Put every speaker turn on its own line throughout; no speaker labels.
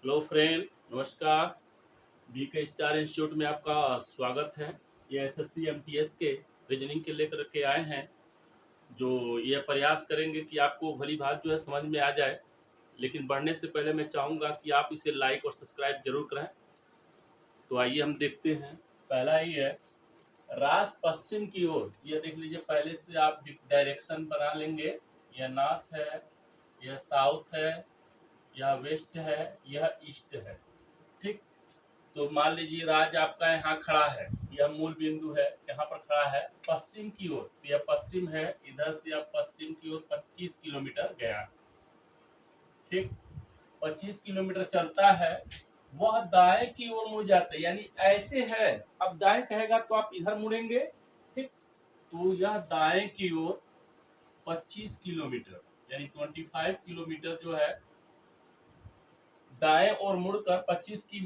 Hello friend, नमस्कार। B के star institute में आपका स्वागत है। ये एसएससी एमटीएस के रीजनिंग के लेकर के आए हैं, जो ये प्रयास करेंगे कि आपको भली भात जो है समझ में आ जाए। लेकिन बढ़ने से पहले मैं चाहूँगा कि आप इसे लाइक और सब्सक्राइब जरूर करें। तो आइए हम देखते हैं। पहला ही है रास पश्चिम की ओर। यह देख लीजिए, पहले से आप डायरेक्शन बना लेंगे। यह नॉर्थ है, यह साउथ है, यह वेस्ट है, यह ईस्ट है। ठीक। तो मान लीजिए राज आपका यहाँ खड़ा है, यह मूल बिंदु है, यहाँ पर खड़ा है पश्चिम की ओर। तो यह पश्चिम है, इधर से अब पश्चिम की ओर 25 किलोमीटर गया। ठीक। 25 किलोमीटर चलता है, वह दाएं की ओर मुड़ जाता है, यानी ऐसे है। अब दाएं कहेगा तो आप इधर मुड़ेंगे। ठीक। तो यह दाएं की ओर 25 किलोमीटर यानी 25 किलोमीटर जो है दाएं और मुड़कर 25 की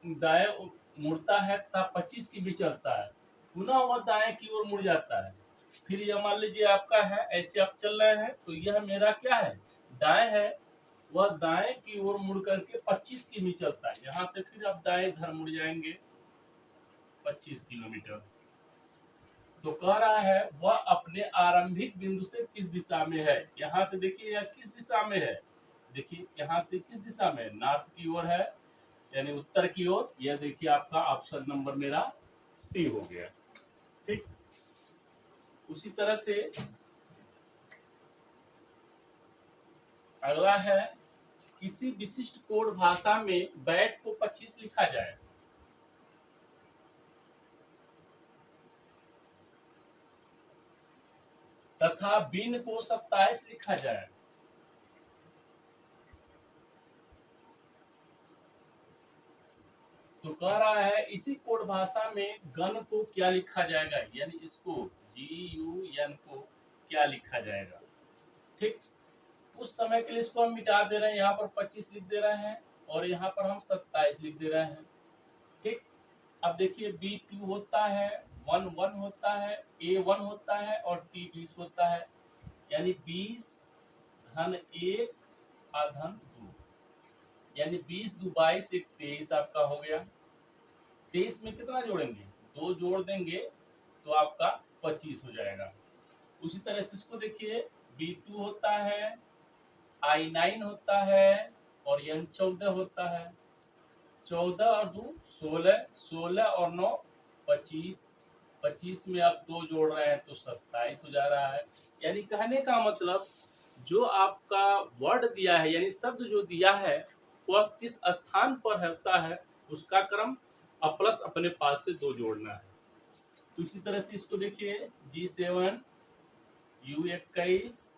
दाएं मुड़ता है तथा 25 की भी चलता है, पुनः वह दाएं की ओर मुड़ जाता है। फिर यह मान लीजिए आपका है, ऐसे आप चल रहे हैं तो यह मेरा क्या है, दाएं है। वह दाएं की ओर मुड़ करके 25 की भी चलता है, यहाँ से फिर आप दाएं इधर मुड़ जाएंगे 25 किलोमीटर। तो कह रहा है वह अपने आरंभिक बिंदु से किस दिशा में है। यहाँ से देखिए यह किस दिशा में है, देखिए यहाँ से किस दिशा में, नॉर्थ की ओर है, यानी उत्तर की ओर। यह देखिए आपका ऑप्शन नंबर मेरा सी हो गया। ठीक। उसी तरह से अगला है किसी विशिष्ट कोड भाषा में बैट को 25 लिखा जाए। तथा बिन को 27 लिखा जाए। तो कह रहा है इसी कोड भाषा में गन को क्या लिखा जाएगा, यानी इसको GUN को क्या लिखा जाएगा। ठीक। उस समय के लिए इसको हम मिटा दे रहे हैं, यहाँ पर 25 लिख दे रहे हैं और यहाँ पर हम 27 लिख दे रहे हैं। ठीक। अब देखिए B2 होता है, 1 होता है, A1 होता है और T20 होता है, यानी 20 धन 1 धन 2, यानी 20 2 22 1 23 आपका हो गया। 23 में कितना जोड़ेंगे, 2 जोड़ देंगे तो आपका 25 हो जाएगा। उसी तरह से इसको देखिए, B2 होता है, I9 होता है और N14 होता है। 14 और 2 16, 16 और 9 25, 25 में आप 2 जोड़ रहे हैं तो 27 हो जा रहा है। यानी कहने का मतलब जो आपका वर्ड दिया है, यानी शब्द जो दिया है, वह किस स्थान पर होता है उसका क्रम प्लस अपने पास से 2 जोड़ना है। तो इसी तरह से इसको देखिए, G7 U21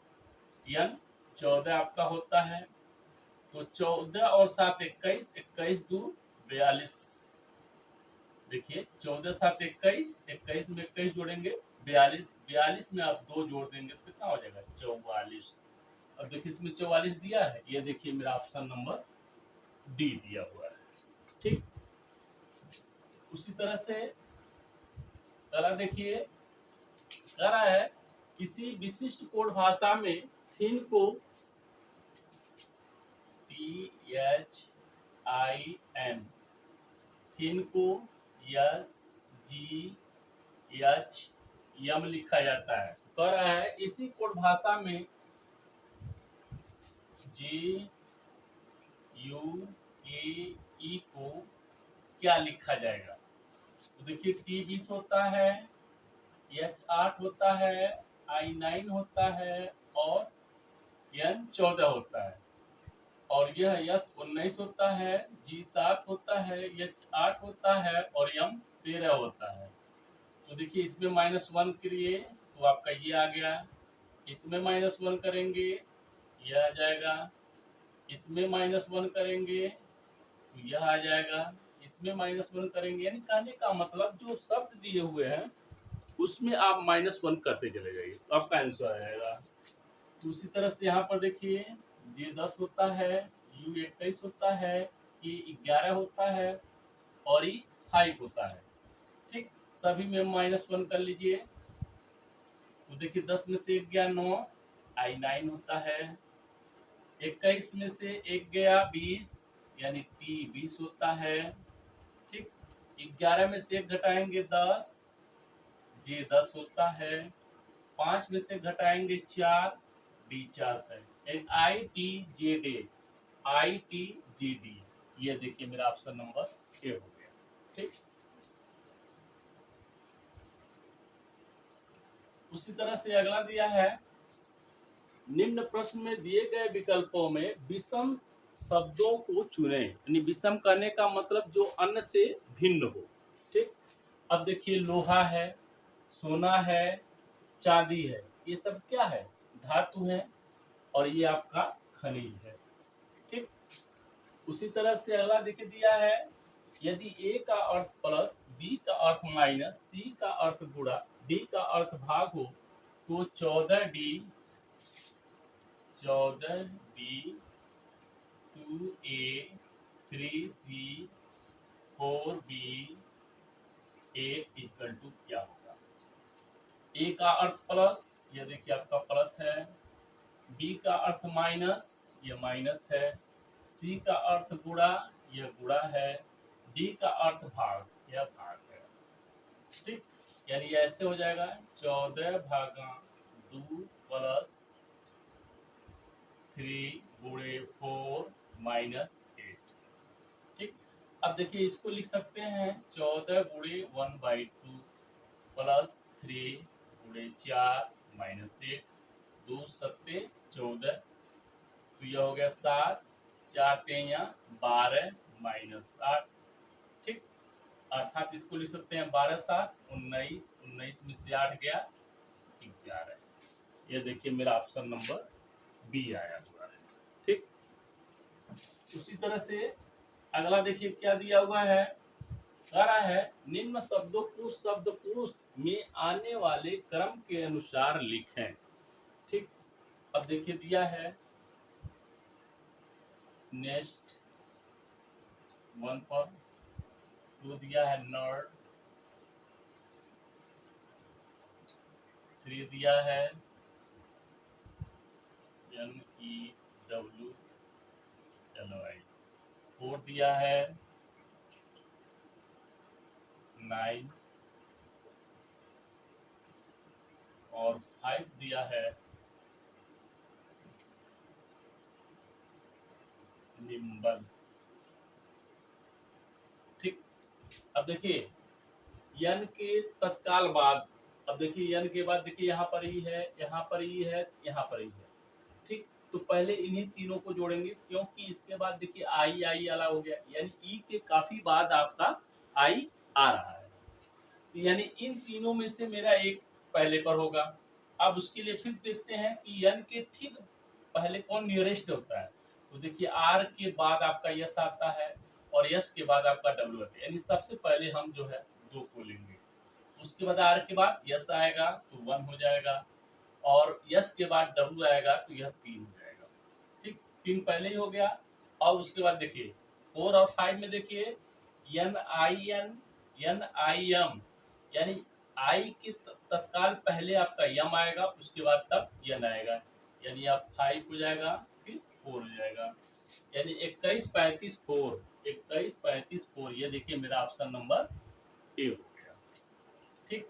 N14 आपका होता है। तो 14 और 7 21, 21 2 42। देखिए 14 7 21, 21 में 21 जोड़ेंगे 42, 42 में आप 2 जोड़ देंगे तो कितना हो जाएगा 44। अब देखिए इसमें 44 दिया है, ये देखिए मेरा ऑप्शन नंबर डी दिया हुआ है। ठीक। उसी तरह से अगला देखिए, कह रहा है किसी विशिष्ट कोड भाषा में थीन को THIN, थीन को SGHM लिखा जाता है। कह रहा है इसी कोड भाषा में JUAE को क्या लिखा जाएगा। तो देखिए T20 होता है, H8 होता है, I9 होता है और N14 होता है, और यह S19 होता है, G7 होता है, H8 होता है और M13 होता है। तो देखिए इसमें -1 करिए तो आपका ये आ गया, इसमें -1 करेंगे यह आ जाएगा, इसमें -1 करेंगे तो यह आ जाएगा, इसमें -1 करेंगे। यानी कहने का मतलब जो शब्द दिए हुए हैं उसमें आप -1 करते चले जाइए तो आपका आंसर आ जाएगा। तो उसी तरह से यहाँ पर देखिए J10 होता है, U21 होता है, E11 होता है और E5 होता है। ठीक। सभी में -1 कर लीजिए। तो देखिए 10 में से 1 गया 9, I9 होता है। 21 में से 1 गया 20, यानी टी 20 होता है। ठीक, 11 में से 1 घटाएंगे 10, जे 10 होता है। 5 में से घटाएंगे 4, डी 4 है। I T J D, I T G D, ये देखिए मेरा ऑप्शन नंबर ए हो गया। ठीक, उसी तरह से अगला दिया है, निम्न प्रश्न में दिए गए विकल्पों में विषम शब्दों को चुनें। यानी विषम करने का मतलब जो अन्य से भिन्न हो। ठीक, अब देखिए लोहा है, सोना है, चांदी है, ये सब क्या है? धातु है, और ये आपका खनिज है। ठीक, उसी तरह से अगला देखिए दिया है, यदि ए का अर्थ प्लस, बी का अर्थ माइनस, सी का अर्थ गुणा, डी का अर्थ भाग हो, तो 14D 2A 3C 4B 8 equal to क्या होगा? ए का अर्थ प्लस, ये देखिए आपका प्लस है। बी का अर्थ माइनस, ये माइनस है। सी का अर्थ गुणा, ये गुणा है। डी का अर्थ भाग, यह भाग है। ठीक, यानी ऐसे हो जाएगा 14/2 प्लस 3 गुणे 4 माइनस 8। ठीक, अब देखिए इसको लिख सकते हैं 14 गुणे 1/2 प्लस 3 गुणे 4 माइनस 8, 2 सत्ते 14, तो यह हो गया 7, 4 तेया 12 माइनस 8। ठीक, अर्थात इसको लिख सकते हैं 12 7 19, 19 में से 8 गया 11। ये देखिए मेरा ऑप्शन नंबर बी आया हुआ है। ठीक, उसी तरह से अगला देखिए क्या दिया हुआ है, कह रहा है निम्न शब्दों को शब्दकोश में आने वाले क्रम के अनुसार लिखें। ठीक, अब देखिए दिया है नेक्स्ट 1 पर, 2 दिया है नर्ड, 3 दिया है NEWLI, 4 दिया है 9, और 5 दिया है निम्बल। ठीक, अब देखिए यन के तत्काल बाद, अब देखिए यन के बाद देखिए यहाँ पर ही है, यहाँ पर ही है, यहाँ पर ही है। ठीक, तो पहले इन्हीं तीनों को जोड़ेंगे, क्योंकि इसके बाद देखिए आई आई वाला हो गया, यानी ई के काफी बाद आपका आई आ रहा है, यानी इन तीनों में से मेरा एक पहले पर होगा। अब उसके लिए फिर देखते हैं कि यन के ठीक पहले कौन नियरेस्ट होता है, तो देखिए आर के बाद आपका यस आता है, और यस के बाद आपका डब्ल्यू आता है, यानी सबसे पहले हम जो है 2 को लेंगे, उसके बाद आर के बाद यस आएगा तो 1 हो जाएगा, और यस के बाद डब्ल्यू आएगा तो यह 3 हो जाएगा। ठीक, 3 पहले ही हो गया। और उसके बाद देखिए 4 और 5 में देखिए एन आई एम, यानी आई के तत्काल पहले आपका यम आएगा, उसके बाद तब यन आएगा, यानी आप 5 हो जाएगा, फिर 4 हो जाएगा, यानी 21 35 4, 21 35 4, ये देखिए मेरा ऑप्शन नंबर ए हो गया। ठीक,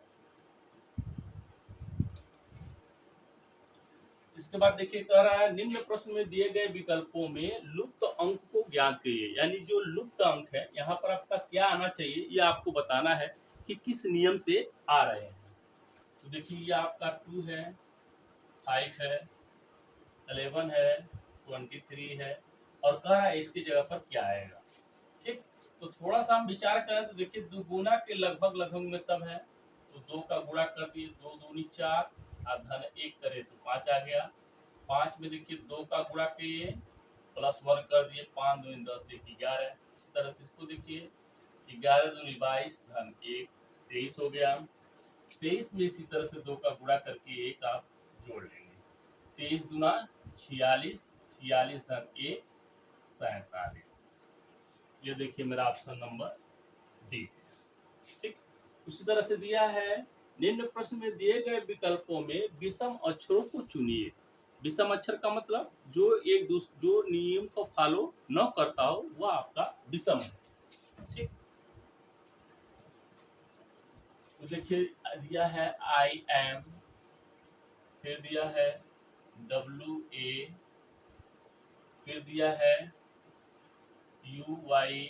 इसके बाद देखिए कह रहा है निम्न प्रश्न में दिए गए विकल्पों में लुप्त अंक को ज्ञात करिए, यानी जो लुप्त अंक है यहाँ पर आपका क्या आना चाहिए, ये आपको बताना है कि किस नियम से आ रहे हैं। तो देखिए ये आपका 2 है, 5 है, 11 है, 23 है, और कह रहा है इसकी जगह पर क्या आएगा। ठीक, तो थोड़ा सा हम विचार करें तो देखिए दुगुना के लगभग लगभग में सब है, तो 2 का गुणा कर दिए, 2 दूनी 4, और धन 1 करे तो 5 आ गया। 5 में देखिए 2 का गुणा किए, प्लस 1 कर दिए, 5 दूनी 10 1 11। इस तरह से इसको देखिए 11 दूनी 22, धन 1 23 हो गया। 23 में इसी तरह से 2 का गुणा करके 1 आप जोड़ लेंगे, 23 दूना 46, 46 धन 1 47, ये देखिए मेरा ऑप्शन नंबर डी। ठीक, उसी तरह से दिया है निम्न प्रश्न में दिए गए विकल्पों में विषम अक्षरों को चुनिए। विषम अक्षर का मतलब जो नियम को फॉलो न करता हो वह आपका विषम है। ठीक, तो देखिए दिया है आई एम, फिर दिया है डब्ल्यू ए, फिर दिया है यू वाई,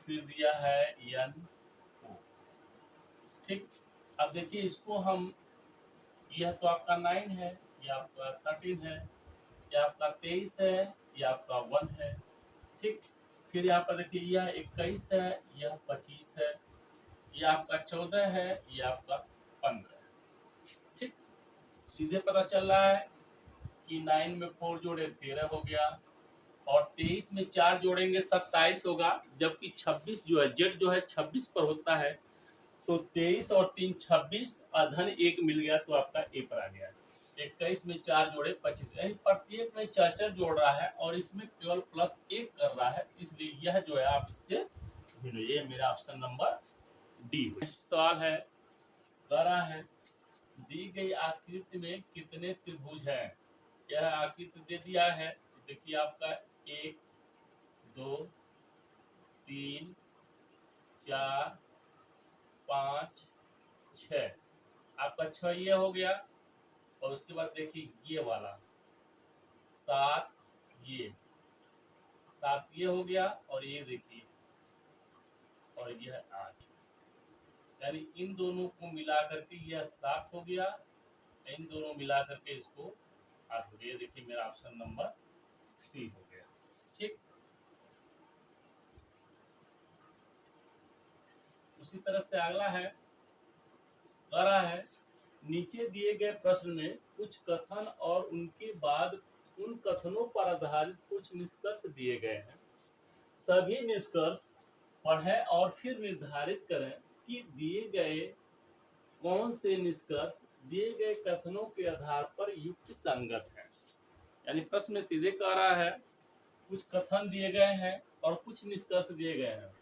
फिर दिया है एन ओ। ठीक, अब देखिए इसको हम, यह तो आपका 9 है, यह आपका 13 है, यह आपका 23 है, यह आपका 1 है। ठीक, फिर यहाँ पर देखिए यह 21 है, यह 25 है, यह आपका 14 है, यह आपका 15 है। ठीक, सीधे पता चल रहा है कि 9 में 4 जोड़े 13 हो गया, और 23 में 4 जोड़ेंगे 27 होगा, जबकि 26 जो है जेड जो है 26 पर होता है, तो 23 और 3 26, अधन 1 मिल गया तो आपका ए पर आ गया। 21 में 4 जोड़े 25, यानी प्रत्येक में 4 जोड़ रहा है और इसमें केवल प्लस 1 कर रहा है, इसलिए यह जो है आप इससे भिन्न। ये मेरा ऑप्शन नंबर डी। सवाल है, कह रहा है दी गई आकृति में कितने त्रिभुज हैं। यह आकृति दे दिया है, देखिए आपका 1 2 3 4 5 6, आपका 6 ये हो गया, और उसके बाद देखिए ये वाला 7, ये 7 ये हो गया, और ये देखिए, और यह 8, यानी इन दोनों को मिला करके यह 7 हो गया, इन दोनों मिला करके इसको 8 हो गया। देखिए मेरा ऑप्शन नंबर सी हो गया। ठीक, उसी तरह से अगला है, कह रहा है नीचे दिए गए प्रश्न में कुछ कथन और उनके बाद उन कथनों पर आधारित कुछ निष्कर्ष दिए गए हैं। सभी निष्कर्ष पढ़ें और फिर निर्धारित करें कि दिए गए कौन से निष्कर्ष दिए गए कथनों के आधार पर युक्त संगत है। यानी प्रश्न में सीधे कह रहा है कुछ कथन दिए गए हैं और कुछ निष्कर्ष दिए गए हैं,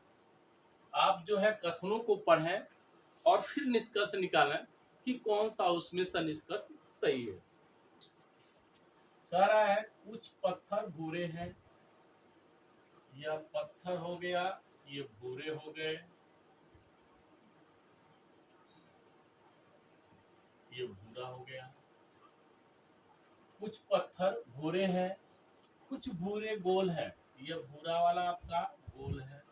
आप जो है कथनों को पढ़ें और फिर निष्कर्ष निकालें कि कौन सा उसमें से निष्कर्ष सही है। कह रहा है कुछ पत्थर भूरे हैं, यह पत्थर हो गया, ये भूरे हो गए, ये भूरा हो गया। कुछ पत्थर भूरे हैं, कुछ भूरे गोल हैं, यह भूरा वाला आपका गोल है।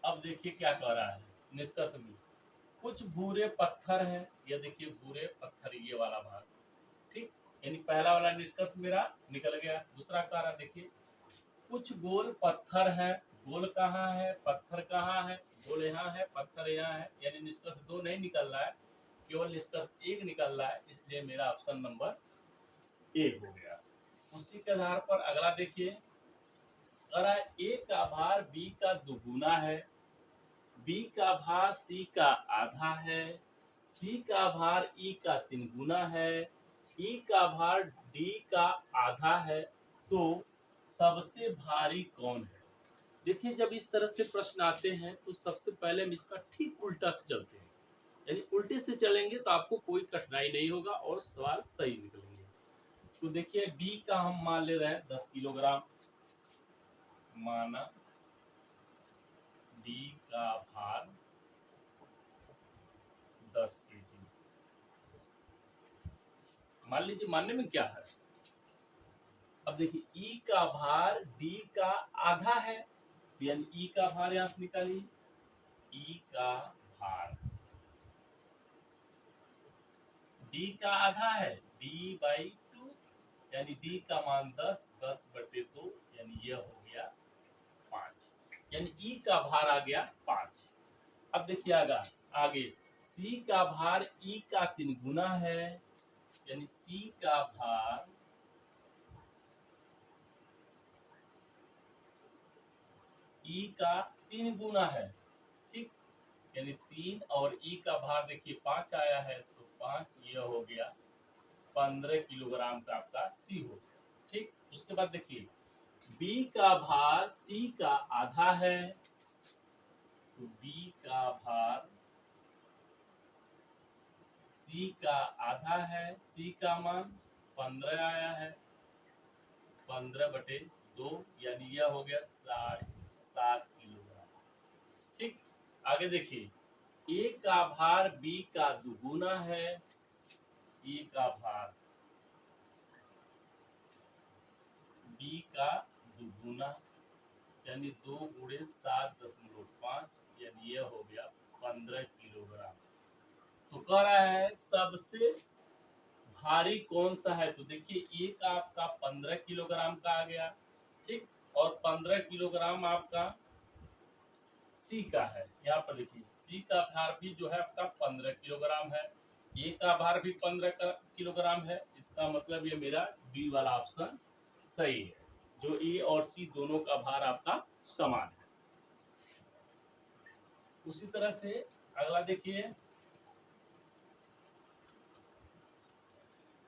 अब देखिए क्या कह रहा है निष्कर्ष में, कुछ भूरे पत्थर हैं, यह देखिए भूरे पत्थर ये वाला भाग। ठीक, यानी पहला वाला निष्कर्ष मेरा निकल गया। दूसरा कह रहा देखिए कुछ गोल पत्थर है, गोल कहाँ है, पत्थर कहाँ है, गोल यहाँ है, पत्थर यहाँ है, यानी निष्कर्ष 2 नहीं निकल रहा है, केवल निष्कर्ष 1 निकल रहा है, इसलिए मेरा ऑप्शन नंबर 1 हो गया। उसी के आधार पर अगला देखिए, अगर ए का भार बी का दुगुना है, बी का भार सी का आधा है, सी का भार ई का 3 गुना है, ई का भार डी का आधा है, तो सबसे भारी कौन है। देखिए जब इस तरह से प्रश्न आते हैं तो सबसे पहले हम इसका ठीक उल्टा से चलते हैं, यानी उल्टे से चलेंगे तो आपको कोई कठिनाई नहीं होगा और सवाल सही निकलेंगे। तो देखिए डी का हम मान ले रहे हैं 10 किलोग्राम, माना डी का भार 10 केजी। मान लीजिए मानने में क्या है, अब देखिए ई का भार डी का आधा है, यानी ई का भार यहां से निकालिए, ई का भार डी का आधा है, d/2, यानी d का मान 10, 10/2, यानी यह हो गया 5, यानी ई का भार आ गया 5। अब देखिए आगे सी का भार ई का 3 गुना है, यानी सी का भार ई का 3 गुना है। ठीक, यानी 3 और ई का भार देखिए 5 आया है, तो 5 ये हो गया 15 किलोग्राम का आपका सी हो गया। ठीक, उसके बाद देखिए बी का भार सी का आधा है, तो बी का भार सी का आधा है, सी का मान 15 आया है, 15/2, यानी यह हो गया 7.5 किलोग्राम। ठीक, आगे देखिए ए का भार बी का दुगुना है, ए का भार बी का दुगुना, यानी 2 × 7.5, यानी यह हो गया 15 किलोग्राम। तो कह रहा है सबसे भारी कौन सा है, तो देखिए एक आपका 15 किलोग्राम का आ गया, ठीक, और 15 किलोग्राम आपका सी का है। यहाँ पर देखिए सी का भार भी जो है आपका 15 किलोग्राम है, ए का भार भी 15 किलोग्राम है। इसका मतलब ये मेरा बी वाला ऑप्शन सही है, जो ए और सी दोनों का भार आपका समान है। उसी तरह से अगला देखिए,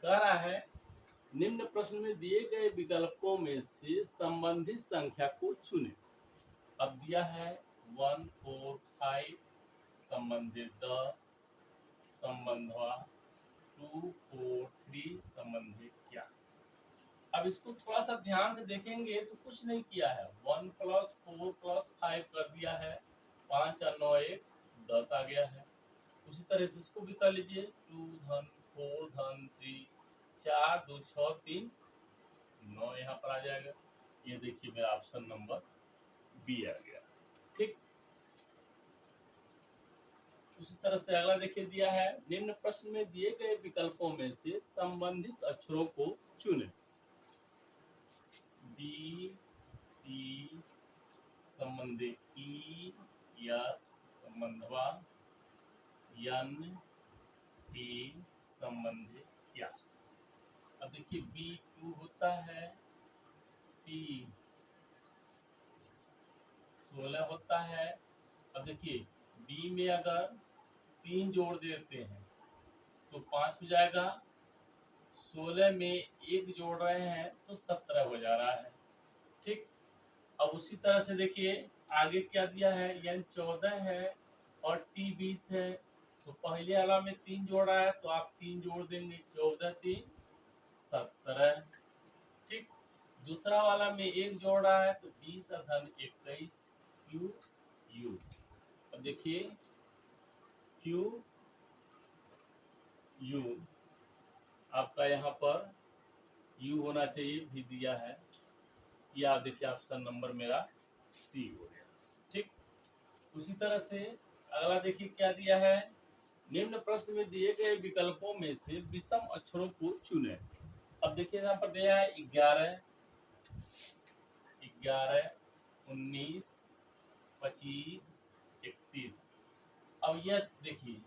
कह रहा है निम्न प्रश्न में दिए गए विकल्पों में से संबंधित संख्या को चुनें। अब दिया है 1, 4, 5, संबंधित 10, संबंधवा 2, 4, 3, संबंधित क्या। अब इसको थोड़ा सा ध्यान से देखेंगे तो कुछ नहीं किया है, 1 + 4 + 5 कर दिया है, 5 और 9 1 10 आ गया है। उसी तरह से इसको भी कर लीजिए, 2 धन 4 धन 3, 4 2 6 3 9 यहाँ पर आ जाएगा। ये देखिए मेरा ऑप्शन नंबर बी आ गया। ठीक, उसी तरह से अगला देखिए दिया है निम्न प्रश्न में दिए गए विकल्पों में से संबंधित अक्षरों को चुनें। बी, टी, संबंधित ई, यस, संबंधवा, यन, टी, संबंधित क्या। अब देखिए B2 होता है, T 16 होता है। अब देखिए B में अगर 3 जोड़ देते हैं तो 5 हो जाएगा, 16 में 1 जोड़ रहे हैं तो 17 हो जा रहा है। ठीक, अब उसी तरह से देखिए आगे क्या दिया है, N 14 है और T 20 है। तो पहले वाला में 3 जोड़ रहा है तो आप 3 जोड़ देंगे, 14 3 17। ठीक, दूसरा वाला में 1 जोड़ रहा है तो 20 धन 21 क्यू यू। अब देखिए क्यू यू आपका यहाँ पर यू होना चाहिए, भी दिया है, ये आप देखिए ऑप्शन नंबर मेरा सी हो गया। ठीक, उसी तरह से अगला देखिए क्या दिया है, निम्न प्रश्न में दिए गए विकल्पों में से विषम अक्षरों को चुनें। अब देखिए यहाँ पर दिया है 11, 19, 25, 31। अब यह देखिए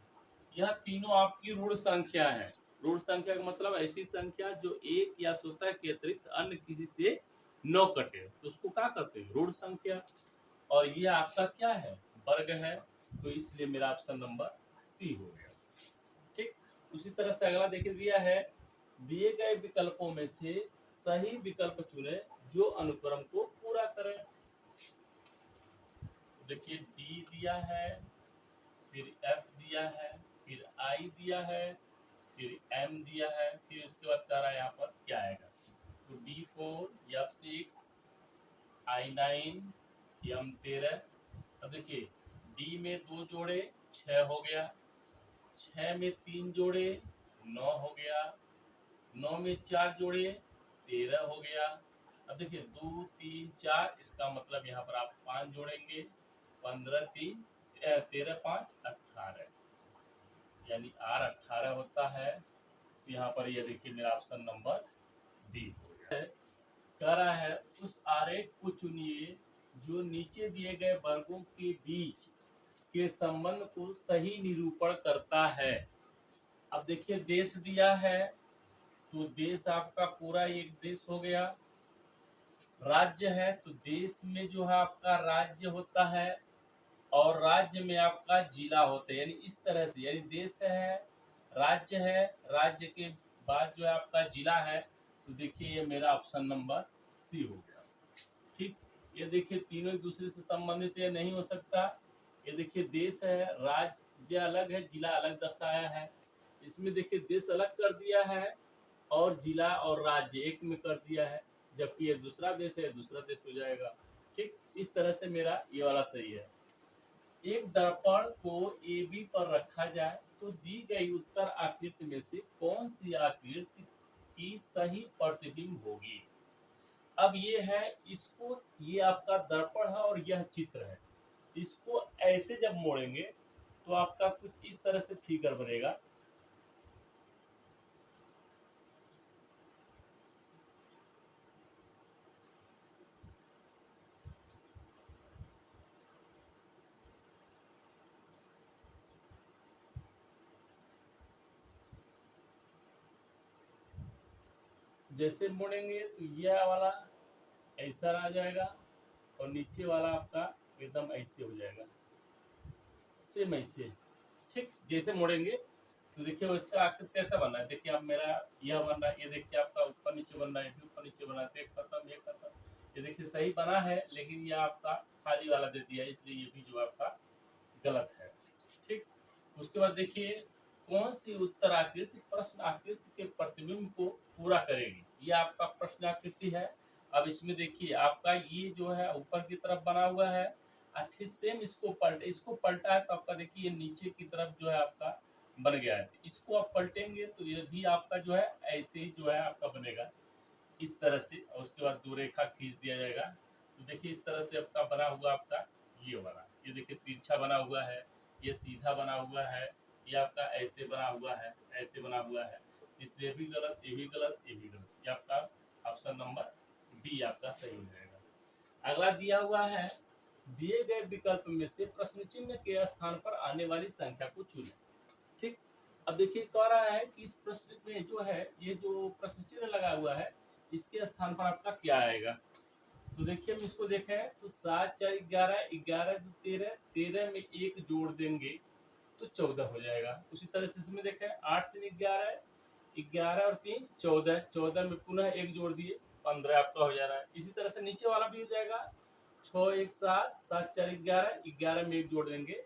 यह तीनों आपकी ऋण संख्या है। ऋण संख्या का मतलब ऐसी संख्या जो एक या स्वतः के अतिरिक्त अन्य किसी से न कटे, तो उसको क्या कहते हैं, ऋण संख्या। और ये आपका क्या है, वर्ग है, तो इसलिए मेरा ऑप्शन नंबर सी हो गया। ठीक, उसी तरह से अगला देखिए दिया है दिए गए विकल्पों में से सही विकल्प चुने जो अनुक्रम को पूरा करें। देखिए डी दिया है, फिर एफ दिया है, फिर आई दिया है, फिर एम दिया है, फिर उसके बाद कह रहा है यहाँ पर क्या आएगा, तो D4, F6, I9, M13। अब देखिए डी में 2 जोड़े 6 हो गया, 6 में 3 जोड़े 9 हो गया, 9 में 4 जोड़े 13 हो गया। अब देखिए 2 3 4, इसका मतलब यहाँ पर आप 5 जोड़ेंगे, 15 3 13 5 18, यानी R 18 होता है। तो यहाँ पर ये देखिए मेरा ऑप्शन नंबर डी है। कह रहा है उस आरेख को चुनिए जो नीचे दिए गए वर्गों के बीच के संबंध को सही निरूपण करता है। अब देखिए देश दिया है, तो देश आपका पूरा एक देश हो गया। राज्य है तो देश में जो है आपका राज्य होता है, और राज्य में आपका जिला होता है, यानी इस तरह से, यानी देश है, राज्य के बाद जो है आपका जिला है। तो देखिए ये मेरा ऑप्शन नंबर सी हो गया। ठीक, ये देखिए तीनों एक दूसरे से संबंधित ये नहीं हो सकता, ये देखिए देश है, राज्य अलग है, जिला अलग दर्शाया है। इसमें देखिए देश अलग कर दिया है और जिला और राज्य एक में कर दिया है, जबकि ये दूसरा देश है, दूसरा देश हो जाएगा। ठीक, इस तरह से मेरा ये वाला सही है। एक दर्पण को AB पर रखा जाए तो दी गई उत्तर आकृति में से कौन सी आकृति की सही प्रतिबिंब होगी। अब ये है, इसको, ये आपका दर्पण है और यह चित्र है। इसको ऐसे जब मोड़ेंगे तो आपका कुछ इस तरह से फिगर बनेगा। जैसे मोड़ेंगे तो यह वाला ऐसा आ जाएगा और नीचे वाला आपका एकदम ऐसे हो जाएगा, सेम ऐसे। ठीक, जैसे मोड़ेंगे तो देखिए इसका आकृति कैसा बना है। देखिए अब मेरा यह बन रहा है, ये देखिए आपका ऊपर नीचे बन रहा है, ऊपर नीचे बना है, एक खत्म एक खत्म। ये देखिए सही बना है, लेकिन यह आपका खाली वाला दे दिया, इसलिए ये भी जो आपका गलत है। ठीक, उसके बाद देखिए कौन सी उत्तर आकृति प्रश्न आकृति के प्रतिबिंब को पूरा करेगी। ये आपका प्रश्न आकृति है। अब इसमें देखिए आपका ये जो है ऊपर की तरफ बना हुआ है, ठीक सेम इसको पलटा है तो आपका देखिए ये नीचे की तरफ जो है आपका बन गया है। इसको आप पलटेंगे तो ये भी आपका जो है ऐसे ही जो है आपका बनेगा इस तरह से, और उसके बाद दो रेखा खींच दिया जाएगा। तो देखिए इस तरह से आपका बना हुआ आपका ये बना, ये देखिए तिरछा बना हुआ है, ये सीधा बना हुआ है, ये आपका ऐसे बना हुआ है, ऐसे बना हुआ है। इसलिए भी गलत, ये भी गलत, ये भी गलत। ये आपका ऑप्शन नंबर बी आपका सही हो जाएगा। अगला दिया हुआ है, दिए गए विकल्प में से प्रश्न चिन्ह के स्थान पर आने वाली संख्या को चुनें। ठीक, अब देखिए कह रहा है कि इस प्रश्न में जो है ये जो प्रश्न चिन्ह लगा हुआ है इसके स्थान पर आपका क्या आएगा। तो देखिए हम इसको देखें तो 7 4 11, 11 2 13, 13 में एक जोड़ देंगे तो 14 हो जाएगा। उसी तरह से इसमें देखें 8 3 11, 11 और 3 14, 14 में पुनः एक जोड़ दिए 15 आपका हो जा रहा है। इसी तरह से नीचे वाला भी हो जाएगा 6 1 7, 7 4 11, 11 में एक जोड़ देंगे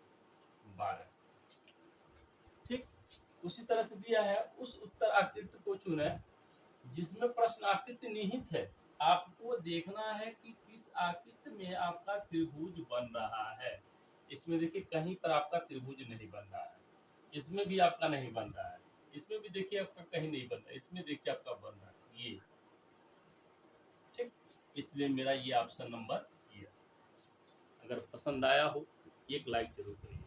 12। ठीक, उसी तरह से दिया है उस उत्तर आकृति को चुने जिसमें प्रश्न आकृति निहित है। आपको देखना है कि किस आकृति में आपका त्रिभुज बन रहा है। इसमें देखिए कहीं पर आपका त्रिभुज नहीं बन रहा है, इसमें भी आपका नहीं बन रहा है, इसमें भी देखिए आपका कहीं नहीं बन रहा है, इसमें देखिए आपका बन रहा है ये। ठीक, इसलिए मेरा ये ऑप्शन नंबर ये। अगर पसंद आया हो तो एक लाइक जरूर करिए।